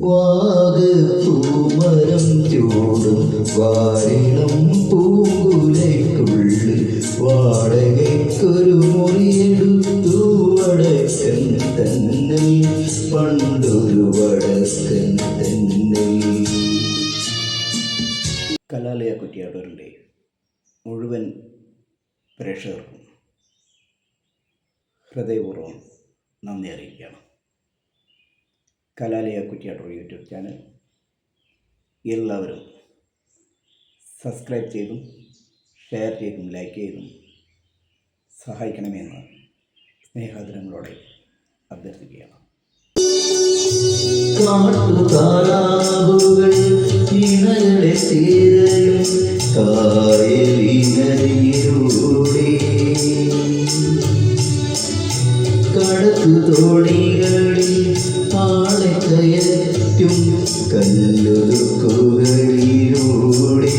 വാഗപ്പൂമരം ചൂടും വാരിണം പൂങ്കുലയ്ക്കുള്ളിൽ വാടകയ്ക്കൊരു മുറിയെടുത്തു വടക്കൻ തന്നെ പണ്ടൊരു വടക്കൻ തന്നെ. കലാലയ കുറ്റിയാടൂരിൻ്റെ മുഴുവൻ പ്രേക്ഷകർക്കും ഹൃദയപൂർവ്വം നന്ദി അറിയിക്കുകയാണ്. കലാലയ കുറ്റിയാടൂർ യൂട്യൂബ് ചാനൽ എല്ലാവരും സബ്സ്ക്രൈബ് ചെയ്തും ഷെയർ ചെയ്തും ലൈക്ക് ചെയ്തും സഹായിക്കണമെന്ന് സ്നേഹാദരങ്ങളോടെ അഭ്യർത്ഥിക്കുകയാണ്. കാട്ടുതാറാവുകൾ ഇണകളെ തീരയും കായലിനരികിലൂടെ കടത്തുതോണികളിൽ ആളെ കയറ്റും കല്ലുതുക്കുകളിലൂടെ